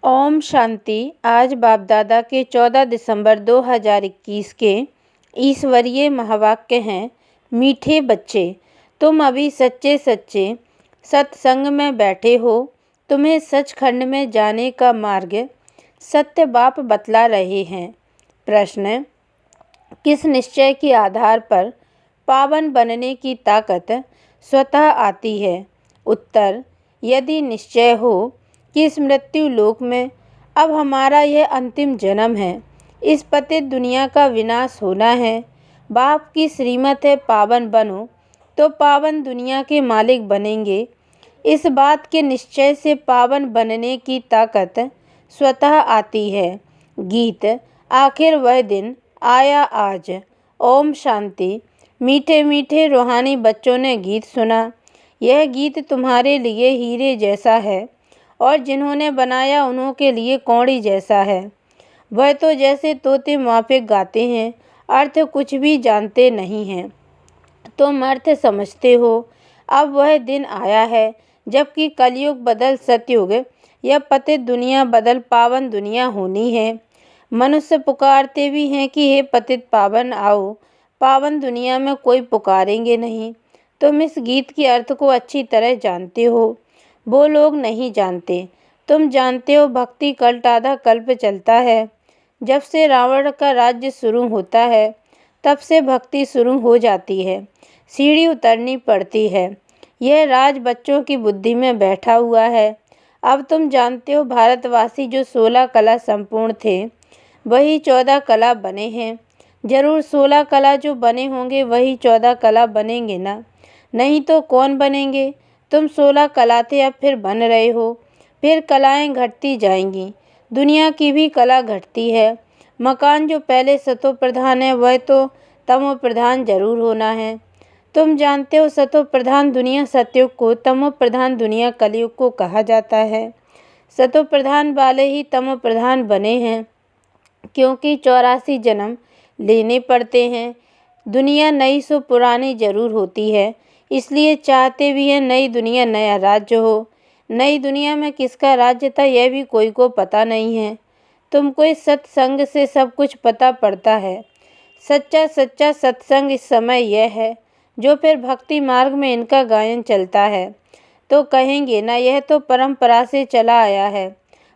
ओम शांति। आज बाप दादा के 14 दिसंबर 2021 के ईश्वरीय महावाक्य हैं। मीठे बच्चे, तुम अभी सच्चे सच्चे सत्संग में बैठे हो। तुम्हें सचखंड में जाने का मार्ग सत्य बाप बतला रहे हैं। प्रश्न: किस निश्चय के आधार पर पावन बनने की ताकत स्वतः आती है? उत्तर: यदि निश्चय हो कि इस मृत्यु लोक में अब हमारा यह अंतिम जन्म है, इस पतित दुनिया का विनाश होना है, बाप की श्रीमत है पावन बनो, तो पावन दुनिया के मालिक बनेंगे। इस बात के निश्चय से पावन बनने की ताकत स्वतः आती है। गीत: आखिर वह दिन आया आज। ओम शांति। मीठे मीठे रूहानी बच्चों ने गीत सुना। यह गीत तुम्हारे लिए हीरे जैसा है और जिन्होंने बनाया उन्हों के लिए कौड़ी जैसा है। वह तो जैसे तोते माफिक गाते हैं, अर्थ कुछ भी जानते नहीं हैं। तुम अर्थ समझते हो। अब वह दिन आया है जबकि कलयुग बदल सतयुग, यह पतित दुनिया बदल पावन दुनिया होनी है। मनुष्य पुकारते भी हैं कि हे पतित पावन आओ। पावन दुनिया में कोई पुकारेंगे नहीं। तुम इस गीत के अर्थ को अच्छी तरह जानते हो, वो लोग नहीं जानते। तुम जानते हो भक्ति कल्ट आधा कल्प चलता है। जब से रावण का राज्य शुरू होता है तब से भक्ति शुरू हो जाती है। सीढ़ी उतरनी पड़ती है। यह राज बच्चों की बुद्धि में बैठा हुआ है। अब तुम जानते हो भारतवासी जो 16 कला संपूर्ण थे वही 14 कला बने हैं। जरूर 16 कला जो बने होंगे वही 14 कला बनेंगे ना, नहीं तो कौन बनेंगे? तुम 16 कला थे, अब फिर बन रहे हो। फिर कलाएं घटती जाएंगी। दुनिया की भी कला घटती है। मकान जो पहले सतो प्रधान है वह तो तमो प्रधान जरूर होना है। तुम जानते हो सतो प्रधान दुनिया सतयुग को, तमो प्रधान दुनिया कलयुग को कहा जाता है। सतो प्रधान वाले ही तमो प्रधान बने हैं क्योंकि 84 जन्म लेने पड़ते हैं। दुनिया नई सो पुरानी जरूर होती है, इसलिए चाहते भी हैं नई दुनिया नया राज्य हो। नई दुनिया में किसका राज्य था यह भी कोई को पता नहीं है। तुमको इस सत्संग से सब कुछ पता पड़ता है। सच्चा सच्चा सत्संग इस समय यह है जो फिर भक्ति मार्ग में इनका गायन चलता है तो कहेंगे ना यह तो परंपरा से चला आया है।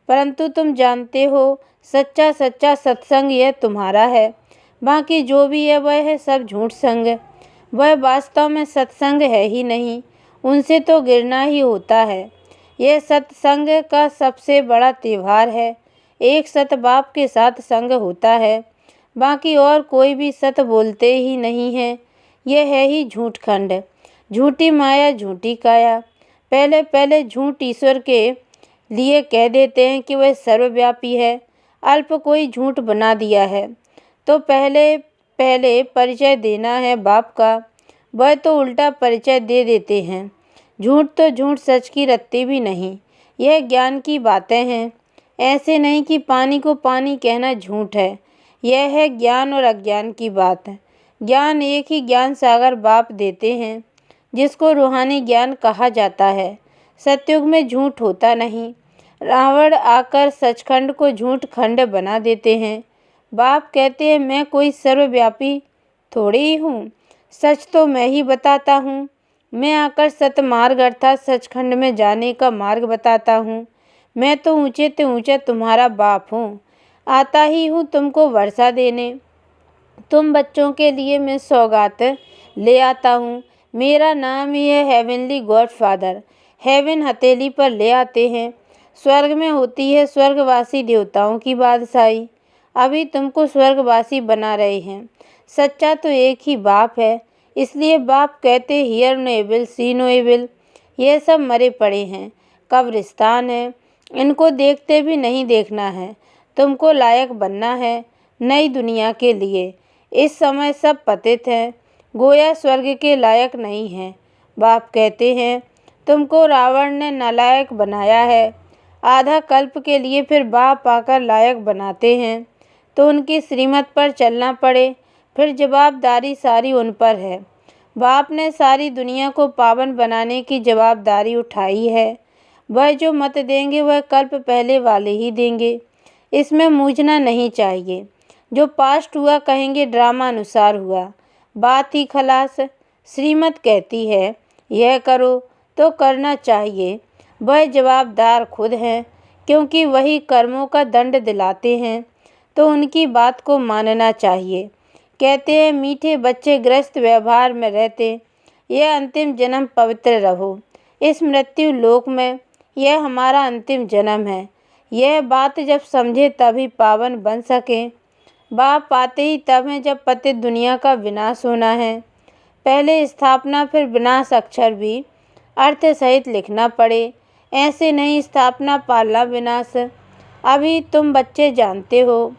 परंतु तुम जानते हो सच्चा सच्चा सत्संग यह तुम्हारा है। बाकी जो भी है वह है सब झूठ संग। वह वास्तव में सत्संग है ही नहीं, उनसे तो गिरना ही होता है। यह सत्संग का सबसे बड़ा त्यौहार है। एक सत बाप के साथ संग होता है, बाकी और कोई भी सत बोलते ही नहीं है। यह है ही झूठ खंड, झूठी माया झूठी काया। पहले पहले झूठ ईश्वर के लिए कह देते हैं कि वह सर्वव्यापी है। अल्प कोई झूठ बना दिया है तो पहले पहले परिचय देना है बाप का, वह तो उल्टा परिचय दे देते हैं। झूठ तो झूठ सच की रत्ती भी नहीं। यह ज्ञान की बातें हैं। ऐसे नहीं कि पानी को पानी कहना झूठ है। यह है ज्ञान और अज्ञान की बात। ज्ञान एक ही ज्ञान सागर बाप देते हैं जिसको रूहानी ज्ञान कहा जाता है। सतयुग में झूठ होता नहीं। रावण आकर सचखंड को झूठ खंड बना देते हैं। बाप कहते हैं मैं कोई सर्वव्यापी थोड़ी ही हूँ, सच तो मैं ही बताता हूँ। मैं आकर सतमार्ग अर्थात सचखंड में जाने का मार्ग बताता हूँ। मैं तो ऊंचे ते ऊंचा तुम्हारा बाप हूँ, आता ही हूँ तुमको वर्षा देने। तुम बच्चों के लिए मैं सौगात ले आता हूँ। मेरा नाम ही है हेवनली गॉड फादर। हेवन हथेली पर ले आते हैं। स्वर्ग में होती है स्वर्गवासी देवताओं की बादशाही। अभी तुमको स्वर्गवासी बना रहे हैं। सच्चा तो एक ही बाप है, इसलिए बाप कहते hear no evil see no evil. ये सब मरे पड़े हैं, कब्रिस्तान है, इनको देखते भी नहीं देखना है। तुमको लायक बनना है नई दुनिया के लिए। इस समय सब पतित हैं, गोया स्वर्ग के लायक नहीं हैं। बाप कहते हैं तुमको रावण ने नालायक बनाया है। आधा कल्प के लिए फिर बाप आकर लायक बनाते हैं तो उनकी श्रीमत पर चलना पड़े। फिर जवाबदारी सारी उन पर है। बाप ने सारी दुनिया को पावन बनाने की जवाबदारी उठाई है। वह जो मत देंगे वह कल्प पहले वाले ही देंगे। इसमें मूझना नहीं चाहिए। जो पास्ट हुआ कहेंगे ड्रामा अनुसार हुआ, बात ही खलास। श्रीमत कहती है यह करो तो करना चाहिए। वह जवाबदार खुद हैं, क्योंकि वही कर्मों का दंड दिलाते हैं, तो उनकी बात को मानना चाहिए। कहते हैं मीठे बच्चे गृहस्थ व्यवहार में रहते, यह अंतिम जन्म पवित्र रहो। इस मृत्यु लोक में यह हमारा अंतिम जन्म है। यह बात जब समझे तभी पावन बन सके। बाप आते ही तब है जब पतित दुनिया का विनाश होना है। पहले स्थापना फिर विनाश अक्षर भी अर्थ सहित लिखना पड़े। ऐसे नहीं स्थापना पालना विनाश। अभी तुम बच्चे जानते हो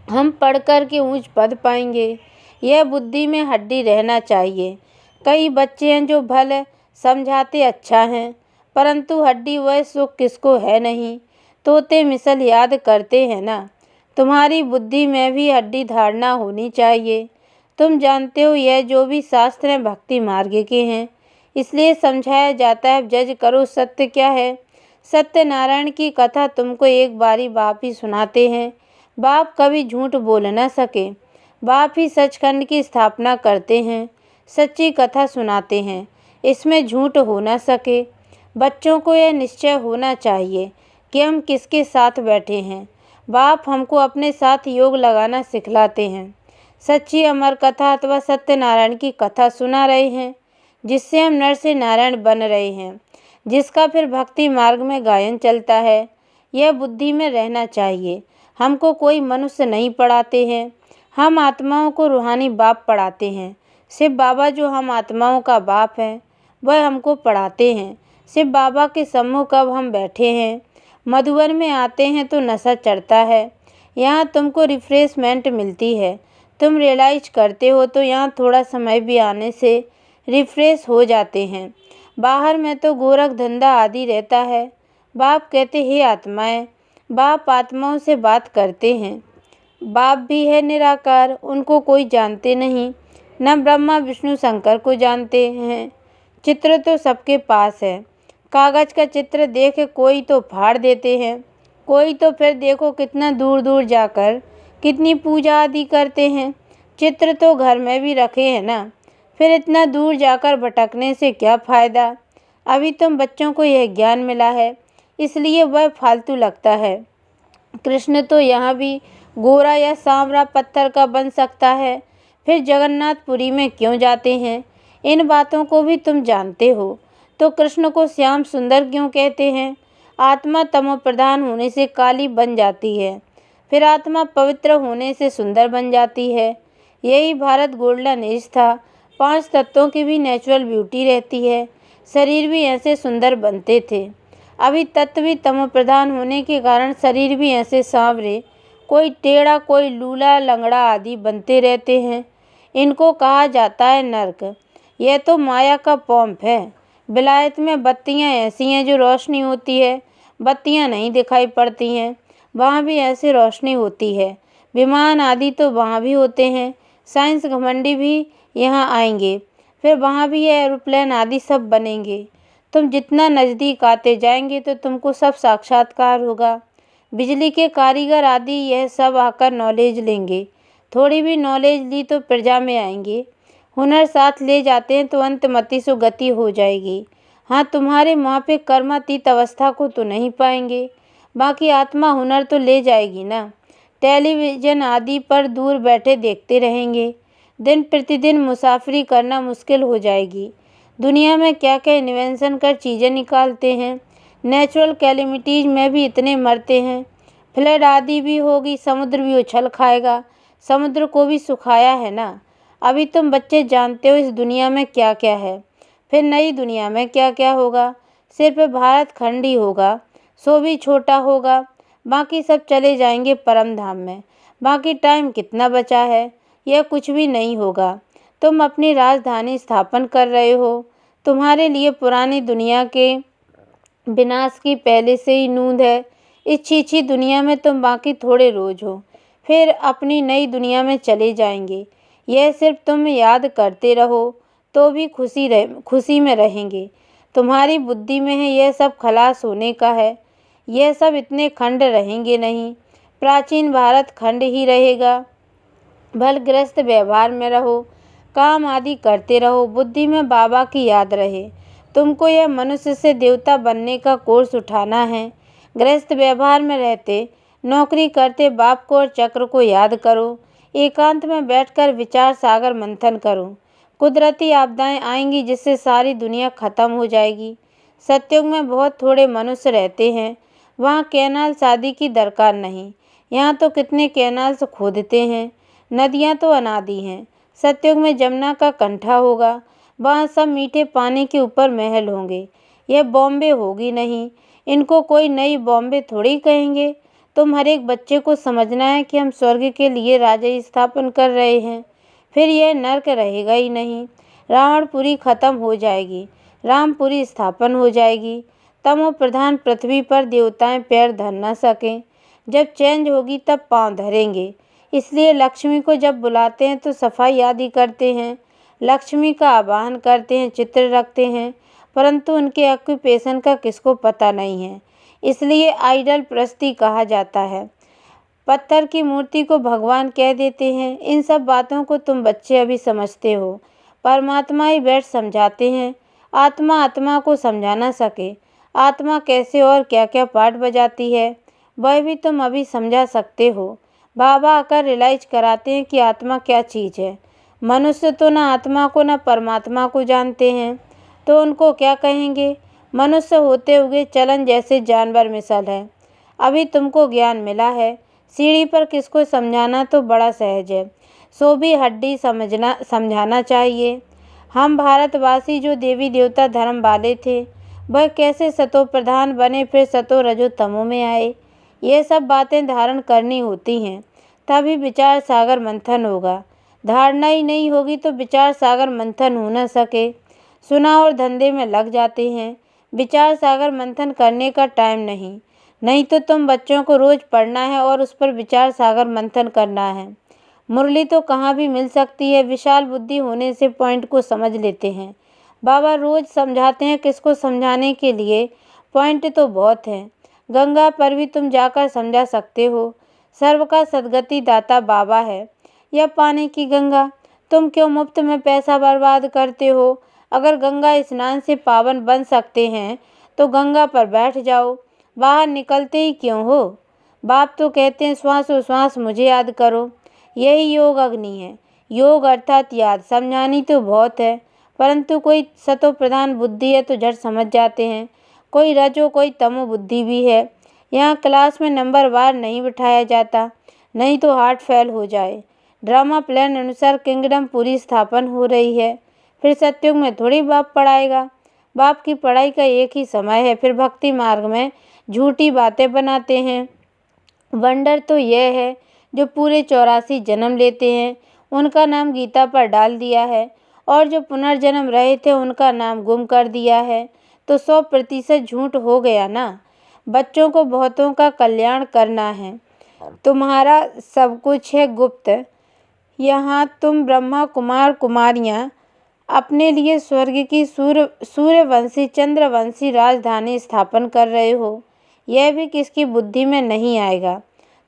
हम पढ़ कर के ऊंच पद पाएंगे, यह बुद्धि में हड्डी रहना चाहिए। कई बच्चे हैं जो भले समझाते अच्छा हैं, परंतु हड्डी वह सुख किसको है नहीं। तोते मिसल याद करते हैं ना। तुम्हारी बुद्धि में भी हड्डी धारणा होनी चाहिए। तुम जानते हो यह जो भी शास्त्र हैं भक्ति मार्ग के हैं, इसलिए समझाया जाता है जज करो सत्य क्या है। सत्यनारायण की कथा तुमको एक बारी बाप ही सुनाते हैं। बाप कभी झूठ बोल न सके। बाप ही सचखंड की स्थापना करते हैं, सच्ची कथा सुनाते हैं, इसमें झूठ हो न सके। बच्चों को यह निश्चय होना चाहिए कि हम किसके साथ बैठे हैं। बाप हमको अपने साथ योग लगाना सिखलाते हैं। सच्ची अमर कथा अथवा सत्यनारायण की कथा सुना रहे हैं, जिससे हम नर से नारायण बन रहे हैं, जिसका फिर भक्ति मार्ग में गायन चलता है। यह बुद्धि में रहना चाहिए। हमको कोई मनुष्य नहीं पढ़ाते हैं, हम आत्माओं को रूहानी बाप पढ़ाते हैं। शिव बाबा जो हम आत्माओं का बाप हैं वह हमको पढ़ाते हैं। शिव बाबा के सम्मुख कब हम बैठे हैं। मधुबन में आते हैं तो नशा चढ़ता है, यहाँ तुमको रिफ्रेशमेंट मिलती है। तुम रियलाइज करते हो तो यहाँ थोड़ा समय भी आने से रिफ्रेश हो जाते हैं। बाहर में तो गोरख धंधा आदि रहता है। बाप कहते हे आत्माएं, बाप आत्माओं से बात करते हैं। बाप भी है निराकार, उनको कोई जानते नहीं, न ब्रह्मा विष्णु शंकर को जानते हैं। चित्र तो सबके पास है। कागज का चित्र देख कोई तो फाड़ देते हैं, कोई तो फिर देखो कितना दूर दूर जाकर कितनी पूजा आदि करते हैं। चित्र तो घर में भी रखे हैं ना, फिर इतना दूर जाकर भटकने से क्या फ़ायदा। अभी तुम बच्चों को यह ज्ञान मिला है, इसलिए वह फालतू लगता है। कृष्ण तो यहाँ भी गोरा या सांवरा पत्थर का बन सकता है, फिर जगन्नाथपुरी में क्यों जाते हैं। इन बातों को भी तुम जानते हो, तो कृष्ण को श्याम सुंदर क्यों कहते हैं। आत्मा तमो प्रधान होने से काली बन जाती है, फिर आत्मा पवित्र होने से सुंदर बन जाती है। यही भारत गोल्डन एज था। 5 तत्वों की भी नेचुरल ब्यूटी रहती है, शरीर भी ऐसे सुंदर बनते थे। अभी तत्व भी तमो प्रधान होने के कारण शरीर भी ऐसे सांवरे, कोई टेढ़ा कोई लूला लंगड़ा आदि बनते रहते हैं। इनको कहा जाता है नर्क। यह तो माया का पॉम्प है। विलायत में बत्तियां ऐसी हैं जो रोशनी होती है, बत्तियां नहीं दिखाई पड़ती हैं, वहाँ भी ऐसी रोशनी होती है। विमान आदि तो वहाँ भी होते हैं। साइंस घमंडी भी यहाँ आएंगे, फिर वहाँ भी एरोप्लेन आदि सब बनेंगे। तुम जितना नज़दीक आते जाएंगे तो तुमको सब साक्षात्कार होगा। बिजली के कारीगर आदि यह सब आकर नॉलेज लेंगे। थोड़ी भी नॉलेज ली तो प्रजा में आएंगे। हुनर साथ ले जाते हैं तो अंतमति से गति हो जाएगी। हाँ, तुम्हारे वहाँ पे कर्मातीत अवस्था को तो नहीं पाएंगे, बाकी आत्मा हुनर तो ले जाएगी ना। टेलीविज़न आदि पर दूर बैठे देखते रहेंगे। दिन प्रतिदिन मुसाफरी करना मुश्किल हो जाएगी। दुनिया में क्या क्या इन्वेंशन कर चीज़ें निकालते हैं। नेचुरल कैलेमिटीज़ में भी इतने मरते हैं। फ्लड आदि भी होगी, समुद्र भी उछल खाएगा। समुद्र को भी सुखाया है ना। अभी तुम बच्चे जानते हो इस दुनिया में क्या क्या है, फिर नई दुनिया में क्या क्या होगा। सिर्फ भारत खंड ही होगा, सो भी छोटा होगा, बाकी सब चले जाएंगे परम धाम में। बाकी टाइम कितना बचा है, यह कुछ भी नहीं होगा। तुम अपनी राजधानी स्थापन कर रहे हो। तुम्हारे लिए पुरानी दुनिया के विनाश की पहले से ही नूंद है। इस छीछी दुनिया में तुम बाकी थोड़े रोज हो, फिर अपनी नई दुनिया में चले जाएंगे। यह सिर्फ तुम याद करते रहो तो भी खुशी में रहेंगे। तुम्हारी बुद्धि में है यह सब खलास होने का है। यह सब इतने खंड रहेंगे नहीं, प्राचीन भारत खंड ही रहेगा। भलग्रस्त व्यवहार में रहो, काम आदि करते रहो, बुद्धि में बाबा की याद रहे। तुमको यह मनुष्य से देवता बनने का कोर्स उठाना है। गृहस्थ व्यवहार में रहते, नौकरी करते बाप को और चक्र को याद करो। एकांत में बैठकर विचार सागर मंथन करो। कुदरती आपदाएं आएंगी जिससे सारी दुनिया खत्म हो जाएगी। सतयुग में बहुत थोड़े मनुष्य रहते हैं। वहाँ कैनाल शादी की दरकार नहीं। यहाँ तो कितने कैनाल्स खोदते हैं। नदियाँ तो अनादि हैं। सतयुग में जमुना का कंठा होगा। वहाँ सब मीठे पानी के ऊपर महल होंगे। यह बॉम्बे होगी नहीं। इनको कोई नई बॉम्बे थोड़ी कहेंगे। तुम हर एक बच्चे को समझना है कि हम स्वर्ग के लिए राज्य स्थापन कर रहे हैं। फिर यह नर्क रहेगा ही नहीं। रावणपुरी खत्म हो जाएगी, रामपुरी स्थापन हो जाएगी। तमो प्रधान पृथ्वी पर देवताएं पैर धर न सकें। जब चेंज होगी तब पांव धरेंगे। इसलिए लक्ष्मी को जब बुलाते हैं तो सफाई आदि करते हैं, लक्ष्मी का आवाहन करते हैं, चित्र रखते हैं, परंतु उनके ऑक्यूपेशन का किसको पता नहीं है। इसलिए आइडल प्रस्ती कहा जाता है। पत्थर की मूर्ति को भगवान कह देते हैं। इन सब बातों को तुम बच्चे अभी समझते हो। परमात्मा ही बैठ समझाते हैं। आत्मा आत्मा को समझा ना सके। आत्मा कैसे और क्या क्या पार्ट बजाती है वह भी तुम अभी समझा सकते हो। बाबा आकर रियलाइज कराते हैं कि आत्मा क्या चीज़ है। मनुष्य तो ना आत्मा को ना परमात्मा को जानते हैं, तो उनको क्या कहेंगे। मनुष्य होते हुए चलन जैसे जानवर मिसल है। अभी तुमको ज्ञान मिला है। सीढ़ी पर किसको समझाना तो बड़ा सहज है, सो भी हड्डी समझाना चाहिए। हम भारतवासी जो देवी देवता धर्म वाले थे वह कैसे सतो प्रधान बने, फिर सतो रजो तमो में आए। ये सब बातें धारण करनी होती हैं, तभी विचार सागर मंथन होगा। धारणा ही नहीं होगी तो विचार सागर मंथन हो न सके। सुना और धंधे में लग जाते हैं। विचार सागर मंथन करने का टाइम नहीं तो तुम बच्चों को रोज पढ़ना है और उस पर विचार सागर मंथन करना है। मुरली तो कहाँ भी मिल सकती है। विशाल बुद्धि होने से पॉइंट को समझ लेते हैं। बाबा रोज समझाते हैं। किसको समझाने के लिए? पॉइंट तो बहुत हैं। गंगा पर भी तुम जाकर समझा सकते हो। सर्व का सदगति दाता बाबा है। यह पानी की गंगा, तुम क्यों मुफ्त में पैसा बर्बाद करते हो? अगर गंगा स्नान से पावन बन सकते हैं तो गंगा पर बैठ जाओ, बाहर निकलते ही क्यों हो? बाप तो कहते हैं श्वासोश्वास मुझे याद करो। यही योग अग्नि है। योग अर्थात याद। समझानी तो बहुत है, परंतु कोई सतो प्रधान बुद्धि है तो झट समझ जाते हैं। कोई रजो कोई तमो बुद्धि भी है। यहाँ क्लास में नंबर वार नहीं बिठाया जाता, नहीं तो हार्ट फेल हो जाए। ड्रामा प्लान अनुसार किंगडम पूरी स्थापन हो रही है। फिर सतयुग में थोड़ी बाप पढ़ाएगा। बाप की पढ़ाई का एक ही समय है। फिर भक्ति मार्ग में झूठी बातें बनाते हैं। वंडर तो यह है जो पूरे 84 जन्म लेते हैं उनका नाम गीता पर डाल दिया है, और जो पुनर्जन्म रहे थे उनका नाम गुम कर दिया है। तो 100% झूठ हो गया ना। बच्चों को बहुतों का कल्याण करना है। तुम्हारा सब कुछ है गुप्त। यहाँ तुम ब्रह्मा कुमार कुमारियाँ अपने लिए स्वर्ग की सूर्यवंशी चंद्रवंशी राजधानी स्थापन कर रहे हो। यह भी किसकी बुद्धि में नहीं आएगा।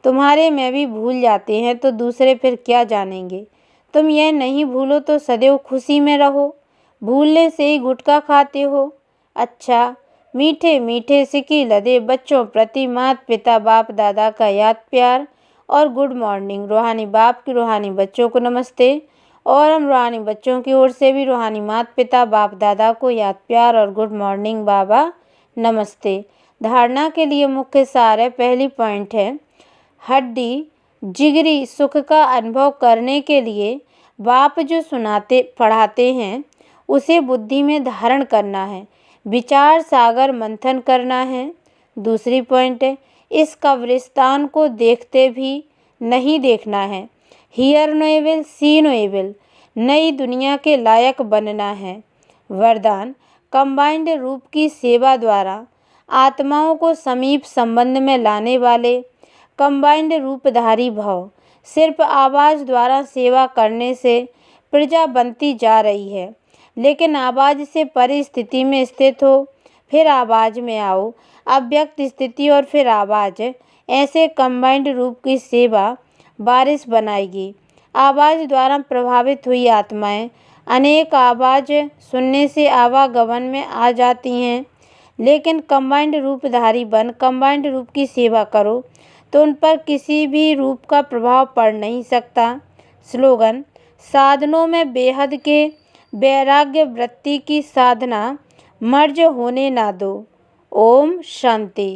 तुम्हारे में भी भूल जाते हैं तो दूसरे फिर क्या जानेंगे। तुम यह नहीं भूलो तो सदैव खुशी में रहो। भूलने से ही गुटखा खाते हो। अच्छा, मीठे मीठे सिकी लदे बच्चों प्रति माता पिता बाप दादा का याद प्यार और गुड मॉर्निंग। रूहानी बाप की रूहानी बच्चों को नमस्ते, और हम रूहानी बच्चों की ओर से भी रूहानी माता पिता बाप दादा को याद प्यार और गुड मॉर्निंग बाबा नमस्ते। धारणा के लिए मुख्य सार है। पहली पॉइंट है हड्डी जिगरी सुख का अनुभव करने के लिए बाप जो सुनाते पढ़ाते हैं उसे बुद्धि में धारण करना है। विचार सागर मंथन करना है। दूसरी पॉइंट है इस कब्रिस्तान को देखते भी नहीं देखना है। Hear no evil see no evil. नई दुनिया के लायक बनना है। वरदान कंबाइंड रूप की सेवा द्वारा आत्माओं को समीप संबंध में लाने वाले कंबाइंड रूपधारी भव। सिर्फ आवाज़ द्वारा सेवा करने से प्रजा बनती जा रही है, लेकिन आवाज़ से परे स्थिति में स्थित हो, फिर आवाज़ में आओ। अव्यक्त स्थिति और फिर आवाज़, ऐसे कंबाइंड रूप की सेवा बारिश बनाएगी। आवाज़ द्वारा प्रभावित हुई आत्माएं अनेक आवाज़ सुनने से आवागमन में आ जाती हैं, लेकिन कंबाइंड रूपधारी बन कंबाइंड रूप की सेवा करो तो उन पर किसी भी रूप का प्रभाव पड़ नहीं सकता। स्लोगन: साधनों में बेहद के वैराग्य वृत्ति की साधना मर्ज होने ना दो। ओम शांति।